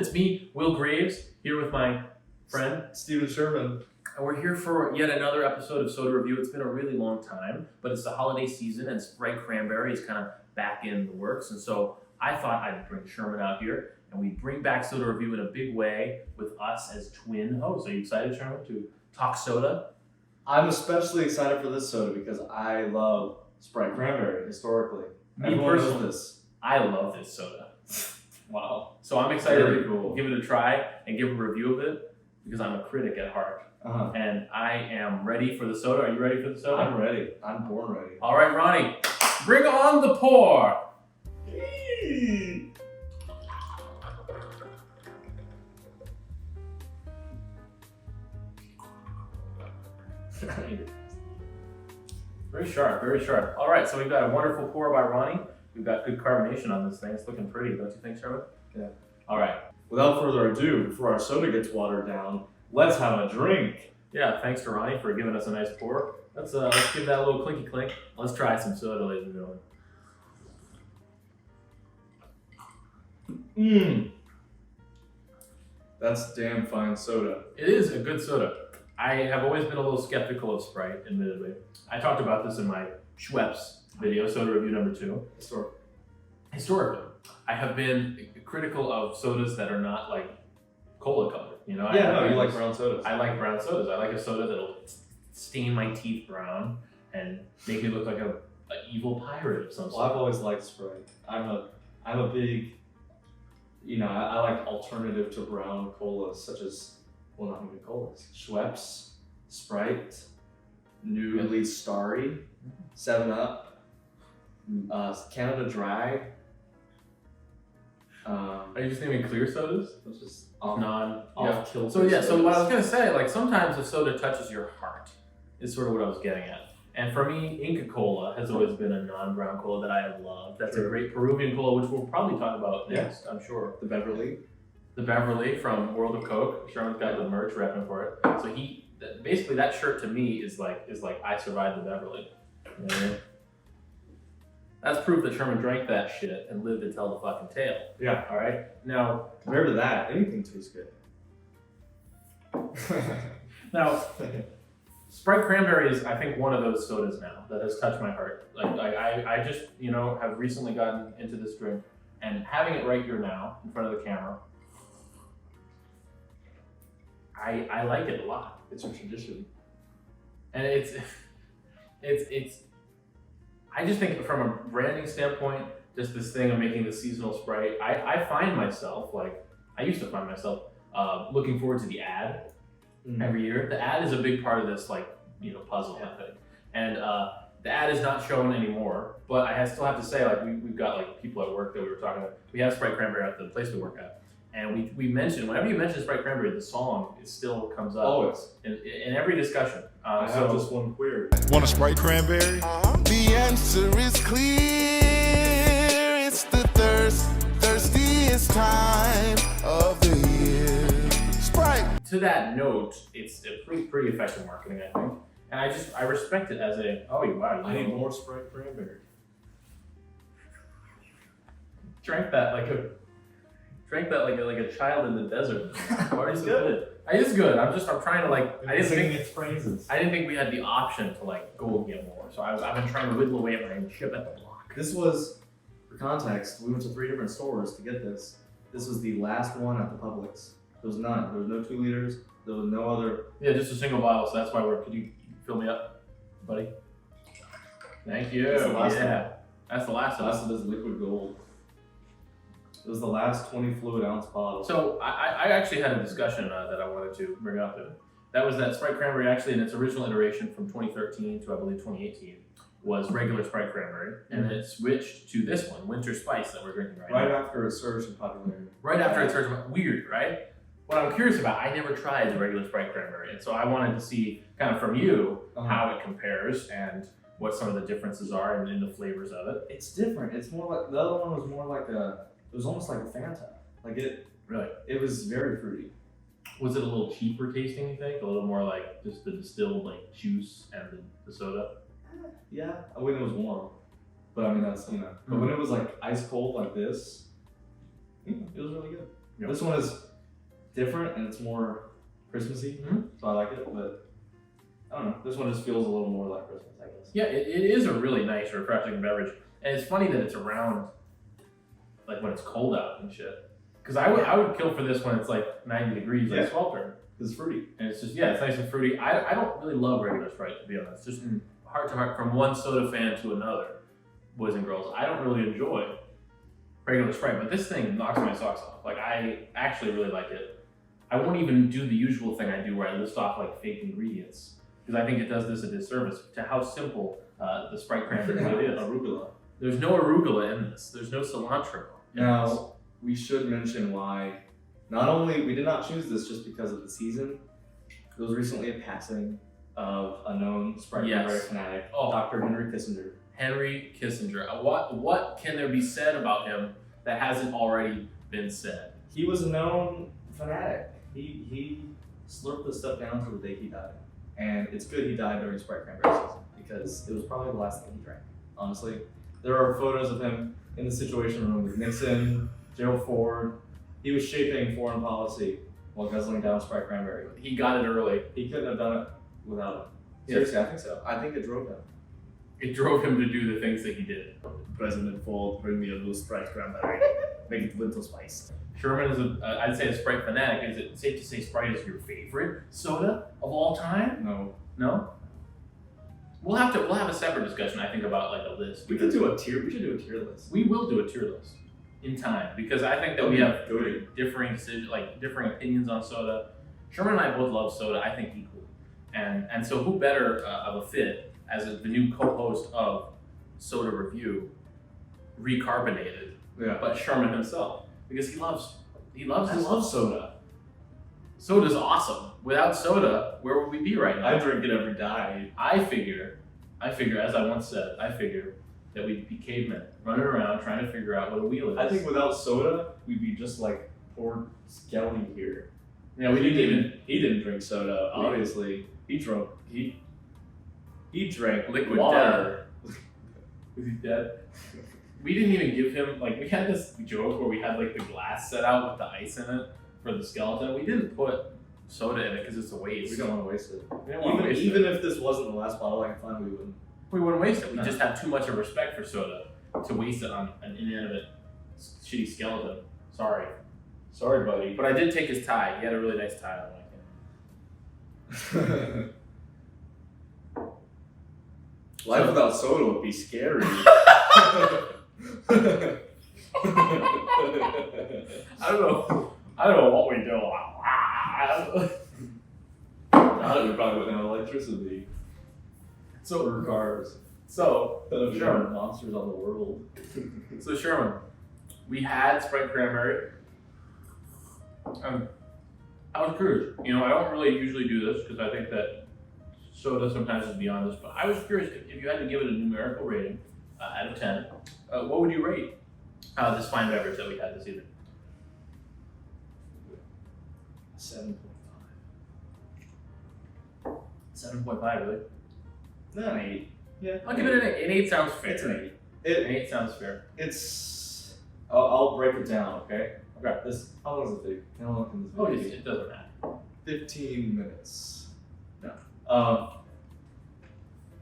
It's me, Will Graves, here with my friend Steven Sherman. And we're here for yet another episode of Soda Review. It's been a really long time, but it's the holiday season and Sprite Cranberry is kind of back in the works. And so I thought I'd bring Sherman out here and we'd bring back Soda Review in a big way with us as twin hosts. Are you excited, Sherman, to talk soda? I'm especially excited for this soda because I love Sprite Cranberry historically. Me personally, I love this soda. Wow. So I'm excited Very to cool. give it a try and give a review of it because I'm a critic at heart. Uh-huh. And I am ready for the soda. Are you ready for the soda? I'm ready. I'm born ready. All right, Ronnie, bring on the pour. Very sharp, very sharp. All right, so we've got a wonderful pour by Ronnie. We've got good carbonation on this thing. It's looking pretty, don't you think, Sherman? Yeah. All right. Without further ado, before our soda gets watered down, let's have a drink. Yeah, thanks to Ronnie for giving us a nice pour. Let's give that a little clinky clink. Let's try some soda, ladies and gentlemen. Mmm. That's damn fine soda. It is a good soda. I have always been a little skeptical of Sprite, admittedly. I talked about this in my Schweppes video, soda review number 2. Historically, I have been critical of sodas that are not like cola colored. You know, You like brown sodas. I like brown sodas. I like a soda that'll stain my teeth brown and make me look like an evil pirate of some Well, sort. I've always liked Sprite. I'm a big, I like alternative to brown colas, such as, well, not even colas. Schweppes, Sprite, newly Starry, 7-Up, Canada Dry. Are you just naming clear sodas? Those just So off-kilter so what I sodas. was gonna say, like sometimes a soda touches your heart, is sort of what I was getting at. And for me, Inca Cola has always been a non-brown cola that I have loved. That's a great Peruvian cola, which we'll probably talk about next, I'm sure. The Beverly. The Beverly from World of Coke. Sherman's got the merch repping for it. So basically that shirt to me is like I survived the Beverly. You know what I mean? That's proof that Sherman drank that shit and lived to tell the fucking tale. Yeah. All right. Now, Compared to that, anything tastes good. now, Sprite Cranberry is, I think, one of those sodas now that has touched my heart. Like I just, have recently gotten into this drink, and having it right here now in front of the camera, I like it a lot. It's a tradition. And it's I just think from a branding standpoint, just this thing of making the seasonal Sprite, I find myself, I used to find myself looking forward to the ad every year. The ad is a big part of this, puzzle, I think. And the ad is not shown anymore, but I still have to say, we've got, people at work that we were talking about. We have Sprite Cranberry at the place we work at. And we mentioned, whenever you mention Sprite Cranberry, the song, it still comes up. Always. In every discussion. I have just one query. Want a Sprite Cranberry? The answer is clear. It's the thirstiest time of the year. Sprite. To that note, it's a pretty effective marketing, I think. And I respect it as I need more Sprite Cranberry. Drank that like a child in the desert. It's good. It is good. I'm trying to I didn't singing think its praises. I didn't think we had the option to go and get more. So I've been trying to whittle away at my chip at the block. This was, for context, we went to 3 different stores to get this. This was the last one at the Publix. There was none. There was no 2 liters. There was no other. Yeah, just a single bottle. So that's why could you fill me up, buddy? Thank you. That's the last one. That's the last The one. last of this liquid gold. It was the last 20 fluid ounce bottle. So I actually had a discussion that I wanted to bring up. That was that Sprite Cranberry, actually in its original iteration from 2013 to I believe 2018, was regular Sprite Cranberry, and then it switched to this one, Winter Spice, that we're drinking right now. Right after it surged in popularity. Right after it started, weird, right? What I'm curious about, I never tried the regular Sprite Cranberry, and so I wanted to see kind of from you how it compares and what some of the differences are in the flavors of it. It's different. It's more like, the other one was more like it was almost like a Fanta. Really? It was very fruity. Was it a little cheaper tasting, you think? A little more like just the distilled juice and the soda? Yeah, when it was warm. But I mean, that's, but when it was ice cold like this, it was really good. Yep. This one is different and it's more Christmassy, so I like it. But I don't know. This one just feels a little more like Christmas, I guess. Yeah, it is a really nice, refreshing beverage, and it's funny that it's around like when it's cold out and shit. Because I would kill for this when it's like 90 degrees, like sweltering. It's fruity. And it's just, it's nice and fruity. I don't really love regular Sprite, to be honest. Just heart to heart, from one soda fan to another, boys and girls, I don't really enjoy regular Sprite, but this thing knocks my socks off. Like, I actually really like it. I won't even do the usual thing I do where I list off like fake ingredients, because I think it does this a disservice to how simple the Sprite Cranberry really is. Arugula. There's no arugula in this. There's no cilantro. Now, we should mention why. Not only we did not choose this just because of the season, there was recently a passing of a known Sprite Cranberry fanatic, Dr. Henry Kissinger. Henry Kissinger. What can there be said about him that hasn't already been said? He was a known fanatic. He slurped this stuff down till the day he died. And it's good he died during Sprite Cranberry season because it was probably the last thing he drank, honestly. There are photos of him in the Situation Room with Nixon, Gerald Ford. He was shaping foreign policy while guzzling down Sprite Cranberry. He got it early. He couldn't have done it without him. Seriously, I think so. I think it drove him. It drove him to do the things that he did. President Ford, bring me a little Sprite Cranberry. Make it little spice. Sherman is I'd say a Sprite fanatic. Is it safe to say Sprite is your favorite soda of all time? No. No? We'll have a separate discussion, I think, about like a list. We should do a tier list. We will do a tier list in time, because I think that we have differing decisions, like differing opinions on soda. Sherman and I both love soda, I think, equally. And so who better of a fit as the new co-host of Soda Review, Recarbonated, but Sherman himself, because he loves I love soda. Soda's awesome. Without soda, where would we be right now? I drink it every day. I figure, as I once said, that we'd be cavemen, running around trying to figure out what a wheel is. I think without soda, we'd be just like poor Skelly here. Yeah, He didn't drink soda, obviously. He drank liquid water. death. Is he dead? We didn't even give him, like, we had this joke where we had like the glass set out with the ice in it for the skeleton. We didn't put soda in it because it's a waste. We don't want to waste it. We didn't want to waste Even it. if this wasn't the last bottle I can find, we wouldn't. We wouldn't waste it. We just have too much of respect for soda to waste it on an inanimate, shitty skeleton. Sorry, buddy. But I did take his tie. He had a really nice tie on, Life without soda would be scary. I don't know what we do. Now we probably wouldn't have electricity. So or cars. So Sherman, monsters on the world. So Sherman, we had Sprite Cranberry. I was curious. You know, I don't really usually do this because I think that soda sometimes is beyond this. But I was curious if you had to give it a numerical rating out of 10, what would you rate this fine beverage that we had this evening? 7.5. 7.5, really? No, an 8. Yeah. I'll give it an 8. An 8 sounds fair. It's an 8. An 8 sounds fair. It's. I'll break it down, okay? Okay. How long does it take? How long can this Oh, video it doesn't matter. 15 minutes. No.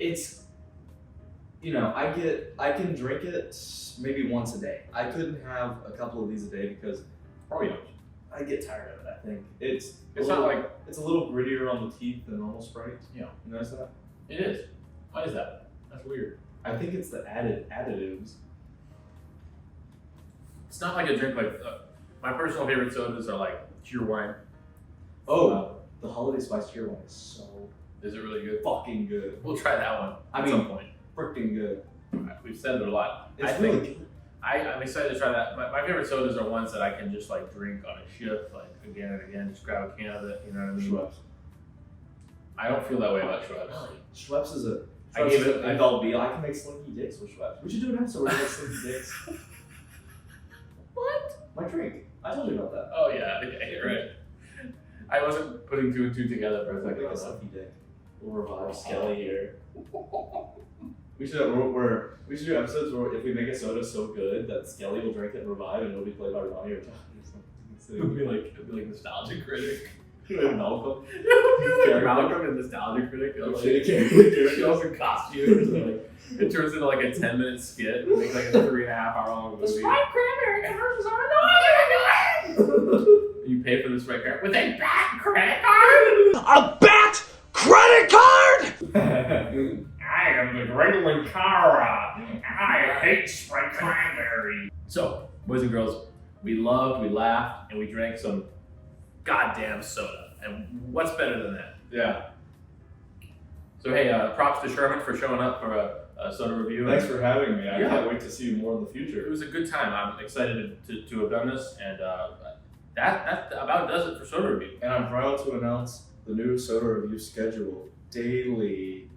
It's. You know, I can drink it maybe once a day. I couldn't have a couple of these a day because Probably not. I get tired of it. I think it's not like it's a little grittier on the teeth than normal Sprite. Yeah. You notice that? it is. Why is that? That's weird. I think it's the additives. It's not like a drink like my personal favorite sodas are like cheer wine. The holiday spice cheer one is so Is it really good? fucking good. We'll try that one at some point. Freaking good. We've said it a lot. It's I really think good. I'm excited to try that. My favorite sodas are ones that I can just like drink on a shift, like again and again. Just grab a can of it. You know what I mean? Schweppes. I don't feel that way about Schweppes. Really? Schweppes is a. I gave it. I can make slinky dicks with Schweppes. We should do an episode where we make slinky dicks. What? My drink. I told you about that. Oh yeah, okay, you're right. I wasn't putting two and two together for a second. Like a slinky dick. We'll revive Skelly here. We should do episodes where if we make a soda so good that Skelly will drink it and revive and it'll be played by Ronnie or John or something. It would be like Nostalgia Critic. Malcolm. It would be like Character. Malcolm and Nostalgia Critic. Oh, Like, shit, character. shows in costumes. And, like, it turns into like a 10-minute skit. It makes like a 3.5-hour long movie. The Sprite Cranberry commercials are annoying. You pay for this right card with a bad credit card. A bat credit card? I am the Greatling Kara. I hate Sprite Cranberry. So, boys and girls, we loved, we laughed, and we drank some goddamn soda. And what's better than that? Yeah. So hey, props to Sherman for showing up for a soda review. Thanks for having me. I Yeah. can't wait to see you more in the It future. was a good time. I'm excited to have done this, and that about does it for soda review. And I'm proud to announce the new soda review schedule daily.